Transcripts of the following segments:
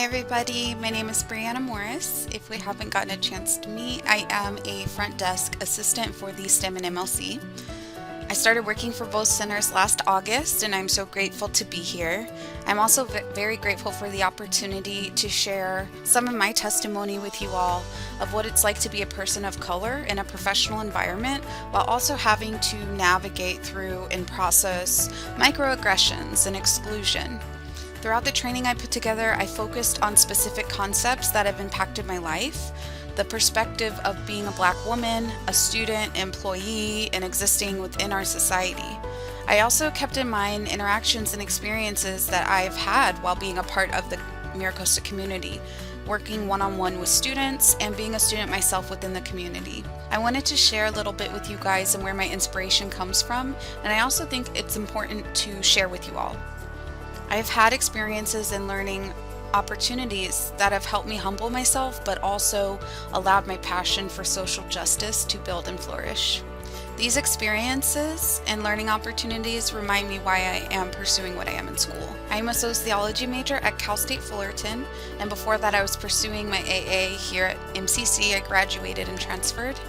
everybody, my name is Brianna Morris. If we haven't gotten a chance to meet, I am a front desk assistant for the STEM and MLC. I started working for both centers last August, and I'm so grateful to be here. I'm also very grateful for the opportunity to share some of my testimony with you all of what it's like to be a person of color in a professional environment while also having to navigate through and process microaggressions and exclusion. Throughout the training I put together, I focused on specific concepts that have impacted my life. The perspective of being a Black woman, a student, employee, and existing within our society. I also kept in mind interactions and experiences that I've had while being a part of the MiraCosta community, working one-on-one with students and being a student myself within the community. I wanted to share a little bit with you guys and where my inspiration comes from, and I also think it's important to share with you all. I've had experiences and learning opportunities that have helped me humble myself, but also allowed my passion for social justice to build and flourish. These experiences and learning opportunities remind me why I am pursuing what I am in school. I am a sociology major at Cal State Fullerton, and before that I was pursuing my AA here at MCC. I graduated and transferred.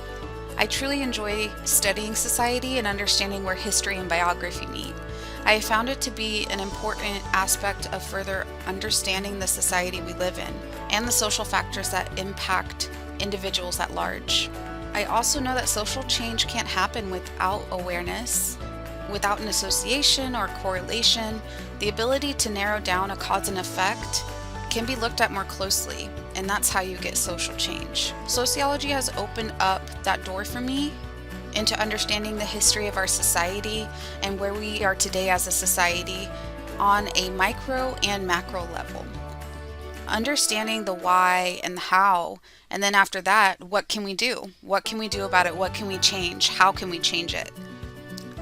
I truly enjoy studying society and understanding where history and biography meet. I have found it to be an important aspect of further understanding the society we live in and the social factors that impact individuals at large. I also know that social change can't happen without awareness, without an association or correlation. The ability to narrow down a cause and effect can be looked at more closely, and that's how you get social change. Sociology has opened up that door for me into understanding the history of our society and where we are today as a society on a micro and macro level. Understanding the why and the how, and then after that, what can we do? What can we do about it? What can we change? How can we change it?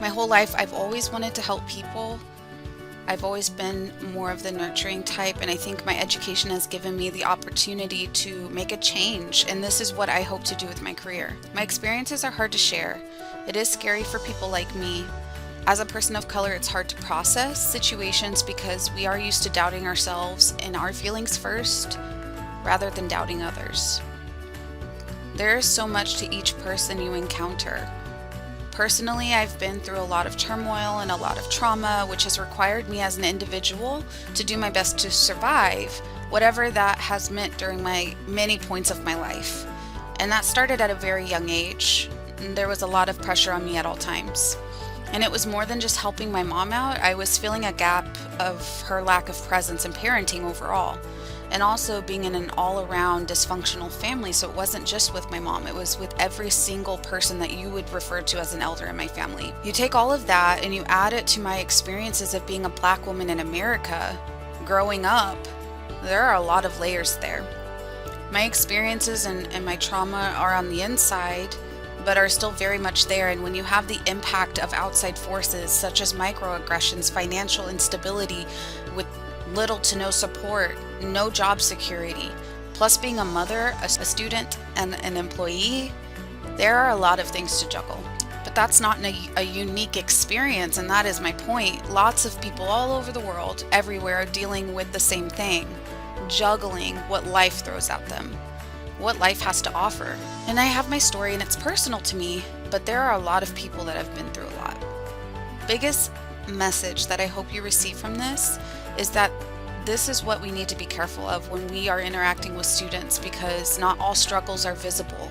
My whole life, I've always wanted to help people. I've always been more of the nurturing type, and I think my education has given me the opportunity to make a change, and this is what I hope to do with my career. My experiences are hard to share. It is scary for people like me. As a person of color, it's hard to process situations because we are used to doubting ourselves and our feelings first, rather than doubting others. There is so much to each person you encounter. Personally, I've been through a lot of turmoil and a lot of trauma, which has required me as an individual to do my best to survive whatever that has meant during my many points of my life. And that started at a very young age. There was a lot of pressure on me at all times. And it was more than just helping my mom out. I was filling a gap of her lack of presence and parenting overall. And also being in an all-around dysfunctional family, so it wasn't just with my mom, it was with every single person that you would refer to as an elder in my family. You take all of that and you add it to my experiences of being a Black woman in America, growing up, there are a lot of layers there. My experiences and my trauma are on the inside, but are still very much there, and when you have the impact of outside forces such as microaggressions, financial instability with little to no support, no job security, plus being a mother, a student, and an employee, there are a lot of things to juggle. But that's not a unique experience, and that is my point. Lots of people all over the world, everywhere, are dealing with the same thing, juggling what life throws at them, what life has to offer. And I have my story and it's personal to me, but there are a lot of people that have been through a lot. Biggest message that I hope you receive from this is that this is what we need to be careful of when we are interacting with students, because not all struggles are visible.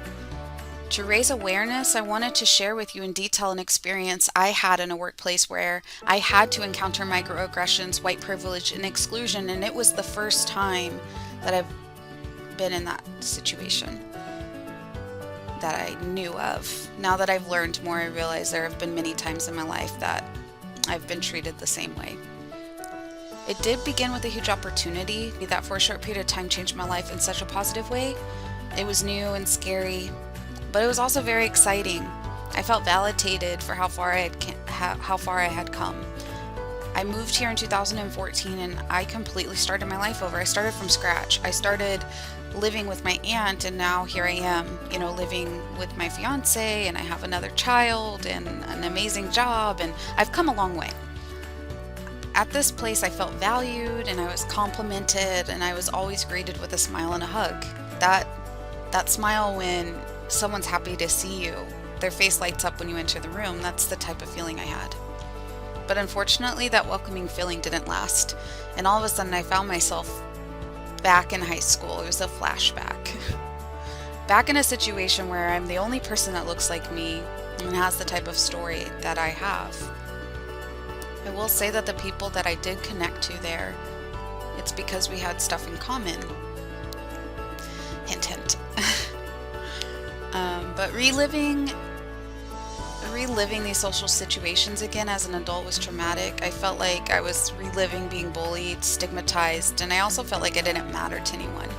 To raise awareness, I wanted to share with you in detail an experience I had in a workplace where I had to encounter microaggressions, white privilege, and exclusion, and it was the first time that I've been in that situation that I knew of. Now that I've learned more, I realize there have been many times in my life that I've been treated the same way. It did begin with a huge opportunity that for a short period of time changed my life in such a positive way. It was new and scary, but it was also very exciting. I felt validated for how far I had come. I moved here in 2014 and I completely started my life over. I started from scratch. I started living with my aunt, and now here I am, living with my fiance, and I have another child and an amazing job, and I've come a long way. At this place, I felt valued and I was complimented and I was always greeted with a smile and a hug. That smile when someone's happy to see you, their face lights up when you enter the room, that's the type of feeling I had. But unfortunately, that welcoming feeling didn't last, and all of a sudden I found myself back in high school. It was a flashback. Back in a situation where I'm the only person that looks like me and has the type of story that I have. I will say that the people that I did connect to there, it's because we had stuff in common. Hint, hint. But reliving these social situations again as an adult was traumatic. I felt like I was reliving being bullied, stigmatized, and I also felt like I didn't matter to anyone.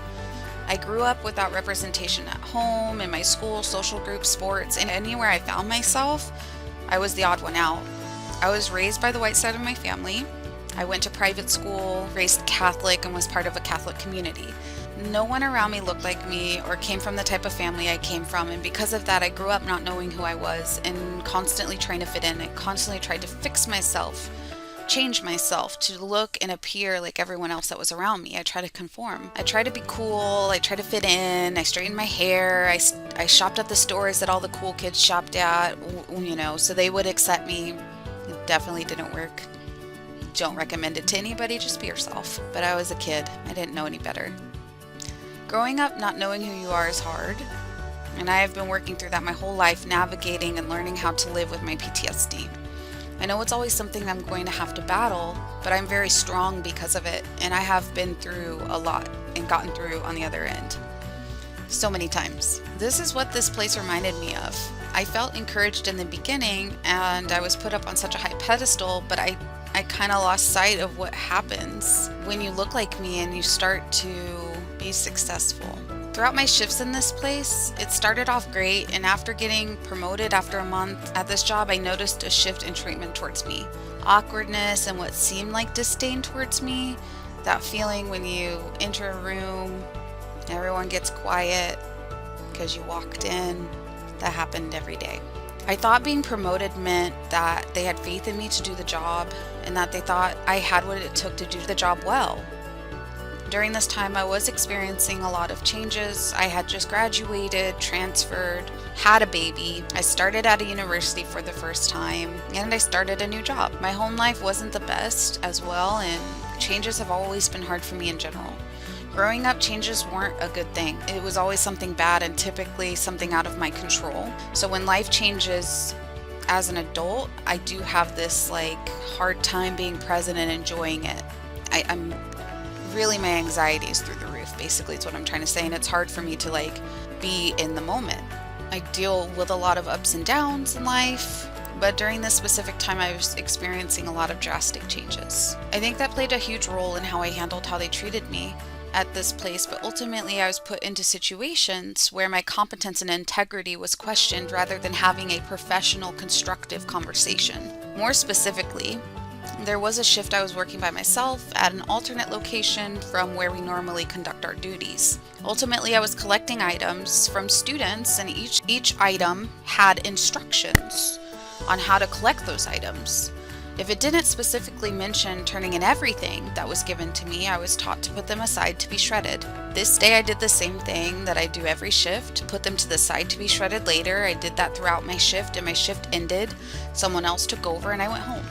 I grew up without representation at home, in my school, social groups, sports, and anywhere I found myself, I was the odd one out. I was raised by the white side of my family. I went to private school, raised Catholic, and was part of a Catholic community. No one around me looked like me or came from the type of family I came from, and because of that, I grew up not knowing who I was and constantly trying to fit in. I constantly tried to fix myself, change myself to look and appear like everyone else that was around me. I tried to conform. I tried to be cool. I tried to fit in. I straightened my hair. I shopped at the stores that all the cool kids shopped at, so they would accept me. It definitely didn't work. Don't recommend it to anybody, just be yourself. But I was a kid. I didn't know any better. Growing up not knowing who you are is hard, and I have been working through that my whole life, navigating and learning how to live with my PTSD. I know it's always something I'm going to have to battle, but I'm very strong because of it, and I have been through a lot and gotten through on the other end. So many times. This is what this place reminded me of. I felt encouraged in the beginning, and I was put up on such a high pedestal, but I kind of lost sight of what happens when you look like me and you start to be successful. Throughout my shifts in this place, it started off great, and after getting promoted after a month at this job, I noticed a shift in treatment towards me. Awkwardness and what seemed like disdain towards me, that feeling when you enter a room, everyone gets quiet because you walked in, that happened every day. I thought being promoted meant that they had faith in me to do the job and that they thought I had what it took to do the job well. During this time, I was experiencing a lot of changes. I had just graduated, transferred, had a baby. I started at a university for the first time, and I started a new job. My home life wasn't the best as well, and changes have always been hard for me in general. Growing up, changes weren't a good thing. It was always something bad and typically something out of my control. So when life changes as an adult, I do have this hard time being present and enjoying it. I'm really, my anxiety is through the roof, basically is what I'm trying to say, and it's hard for me to be in the moment. I deal with a lot of ups and downs in life, but during this specific time I was experiencing a lot of drastic changes. I think that played a huge role in how I handled how they treated me at this place, but ultimately I was put into situations where my competence and integrity was questioned rather than having a professional, constructive conversation. More specifically, there was a shift. I was working by myself at an alternate location from where we normally conduct our duties. Ultimately, I was collecting items from students, and each item had instructions on how to collect those items. If it didn't specifically mention turning in everything that was given to me, I was taught to put them aside to be shredded. This day I did the same thing that I do every shift, put them to the side to be shredded later. I did that throughout my shift, and my shift ended. Someone else took over and I went home.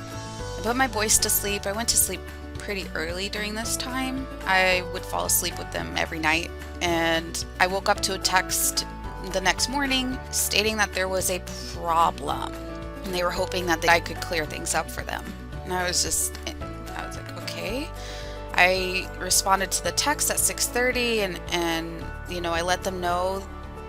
I put my boys to sleep. I went to sleep pretty early during this time. I would fall asleep with them every night, and I woke up to a text the next morning stating that there was a problem. And they were hoping that I could clear things up for them. And I was like, okay. I responded to the text at 6:30 and I let them know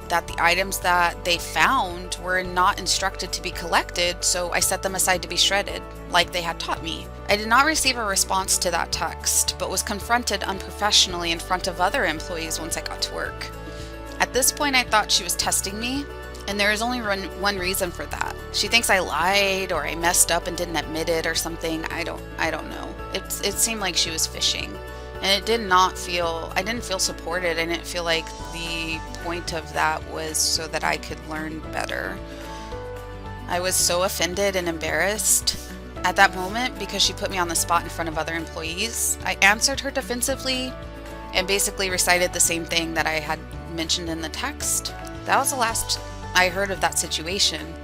that the items that they found were not instructed to be collected, so I set them aside to be shredded, like they had taught me. I did not receive a response to that text, but was confronted unprofessionally in front of other employees once I got to work. At this point, I thought she was testing me, and there is only one reason for that. She thinks I lied or I messed up and didn't admit it or something. I don't know. It seemed like she was fishing, and I didn't feel supported. I didn't feel like the point of that was so that I could learn better. I was so offended and embarrassed. At that moment, because she put me on the spot in front of other employees, I answered her defensively and basically recited the same thing that I had mentioned in the text. That was the last I heard of that situation,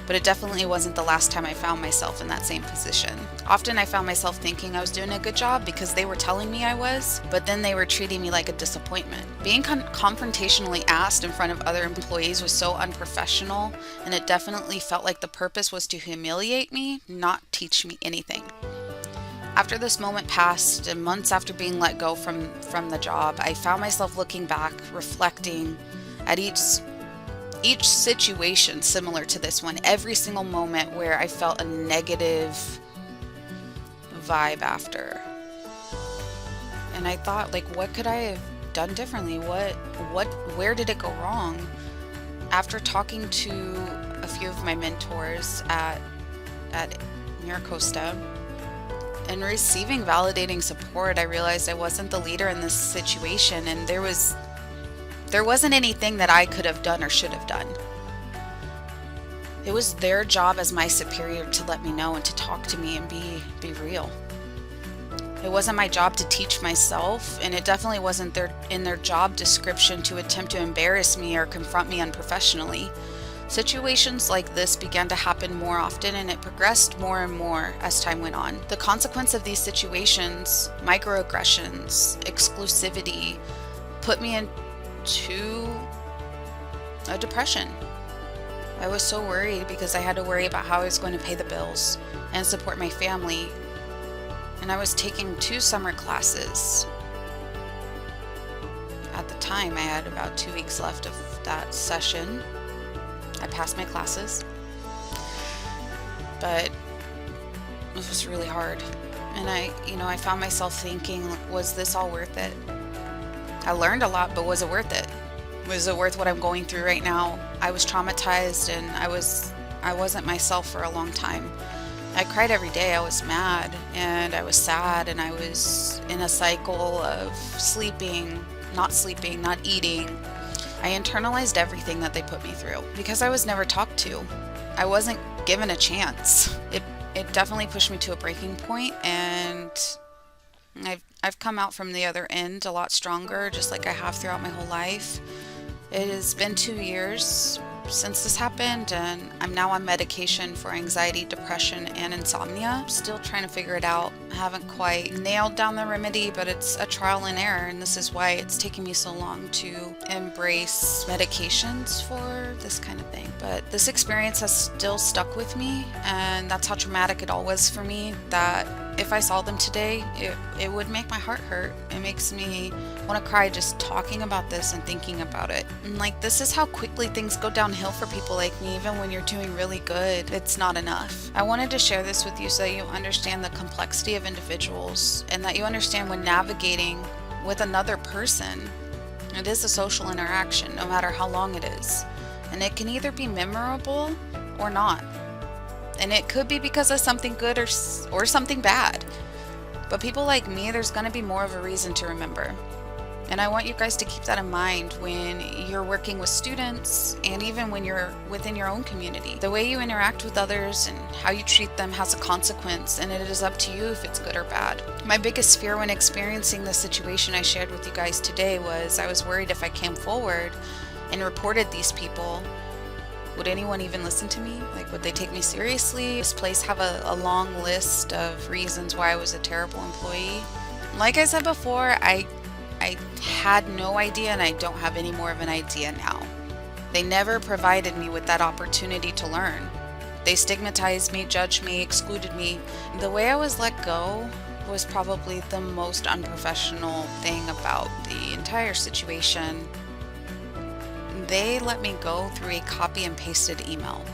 but it definitely wasn't the last time I found myself in that same position. Often I found myself thinking I was doing a good job because they were telling me I was, but then they were treating me like a disappointment. Being confrontationally asked in front of other employees was so unprofessional, and it definitely felt like the purpose was to humiliate me, not teach me anything. After this moment passed, and months after being let go from the job, I found myself looking back, reflecting at each situation similar to this one, every single moment where I felt a negative vibe after. And I thought, like, what could I have done differently? Where did it go wrong? After talking to a few of my mentors at Miracosta and receiving validating support, I realized I wasn't the leader in this situation, and there wasn't anything that I could have done or should have done. It was their job as my superior to let me know and to talk to me and be real. It wasn't my job to teach myself, and it definitely wasn't in their job description to attempt to embarrass me or confront me unprofessionally. Situations like this began to happen more often, and it progressed more and more as time went on. The consequence of these situations, microaggressions, exclusivity, put me into a depression. I was so worried because I had to worry about how I was going to pay the bills and support my family. And I was taking 2 summer classes. At the time, I had about 2 weeks left of that session. I passed my classes, but it was really hard. And I found myself thinking, was this all worth it? I learned a lot, but was it worth it? Was it worth what I'm going through right now? I was traumatized, and I wasn't myself for a long time. I cried every day. I was mad, and I was sad, and I was in a cycle of sleeping, not eating. I internalized everything that they put me through because I was never talked to. I wasn't given a chance. It definitely pushed me to a breaking point, and I've come out from the other end a lot stronger, just like I have throughout my whole life. It has been 2 years since this happened, and I'm now on medication for anxiety, depression, and insomnia. I'm still trying to figure it out. I haven't quite nailed down the remedy, but it's a trial and error, and this is why it's taken me so long to embrace medications for this kind of thing. But this experience has still stuck with me, and that's how traumatic it all was for me, that if I saw them today, it would make my heart hurt. It makes me want to cry just talking about this and thinking about it. And like, this is how quickly things go downhill for people like me. Even when you're doing really good, it's not enough. I wanted to share this with you so that you understand the complexity of individuals, and that you understand when navigating with another person, it is a social interaction, no matter how long it is. And it can either be memorable or not. And it could be because of something good or something bad. But people like me, there's going to be more of a reason to remember. And I want you guys to keep that in mind when you're working with students, and even when you're within your own community. The way you interact with others and how you treat them has a consequence, and it is up to you if it's good or bad. My biggest fear when experiencing the situation I shared with you guys today was I was worried if I came forward and reported these people, would anyone even listen to me? Like, would they take me seriously? This place have a long list of reasons why I was a terrible employee. Like I said before, I had no idea, and I don't have any more of an idea now. They never provided me with that opportunity to learn. They stigmatized me, judged me, excluded me. The way I was let go was probably the most unprofessional thing about the entire situation. They let me go through a copy and pasted email.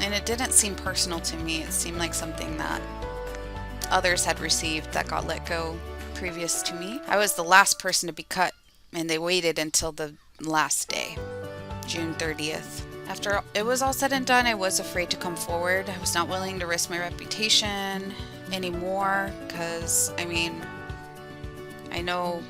And it didn't seem personal to me. It seemed like something that others had received that got let go previous to me. I was the last person to be cut, and they waited until the last day, June 30th. After it was all said and done, I was afraid to come forward. I was not willing to risk my reputation anymore because, I know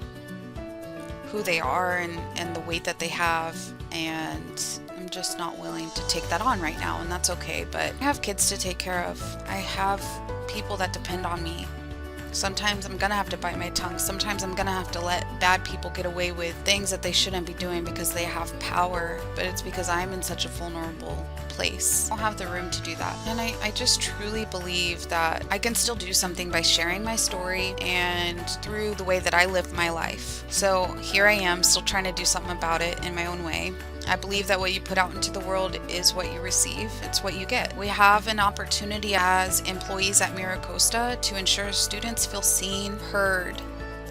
who they are and the weight that they have, and I'm just not willing to take that on right now, and that's okay. But I have kids to take care of. I have people that depend on me. Sometimes I'm gonna have to bite my tongue. Sometimes I'm gonna have to let bad people get away with things that they shouldn't be doing because they have power, but it's because I'm in such a vulnerable place. I don't have the room to do that. And I just truly believe that I can still do something by sharing my story and through the way that I live my life. So here I am, still trying to do something about it in my own way. I believe that what you put out into the world is what you receive. It's what you get. We have an opportunity as employees at MiraCosta to ensure students feel seen, heard,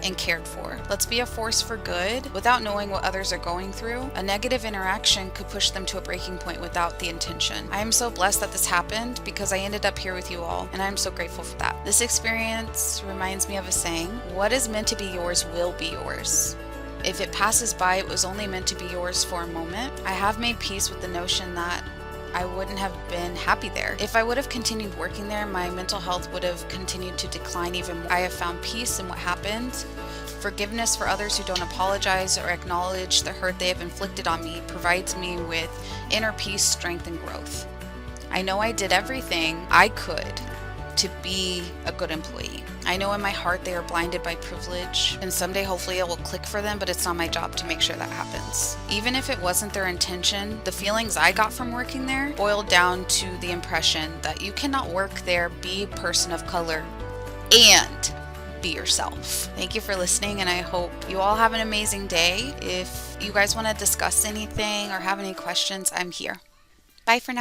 and cared for. Let's be a force for good without knowing what others are going through. A negative interaction could push them to a breaking point without the intention. I am so blessed that this happened because I ended up here with you all, and I'm so grateful for that. This experience reminds me of a saying, what is meant to be yours will be yours. If it passes by, it was only meant to be yours for a moment. I have made peace with the notion that I wouldn't have been happy there. If I would have continued working there, my mental health would have continued to decline even more. I have found peace in what happened. Forgiveness for others who don't apologize or acknowledge the hurt they have inflicted on me provides me with inner peace, strength, and growth. I know I did everything I could to be a good employee. I know in my heart they are blinded by privilege, and someday hopefully it will click for them, but it's not my job to make sure that happens. Even if it wasn't their intention, the feelings I got from working there boiled down to the impression that you cannot work there, be a person of color, and be yourself. Thank you for listening, and I hope you all have an amazing day. If you guys want to discuss anything or have any questions, I'm here. Bye for now.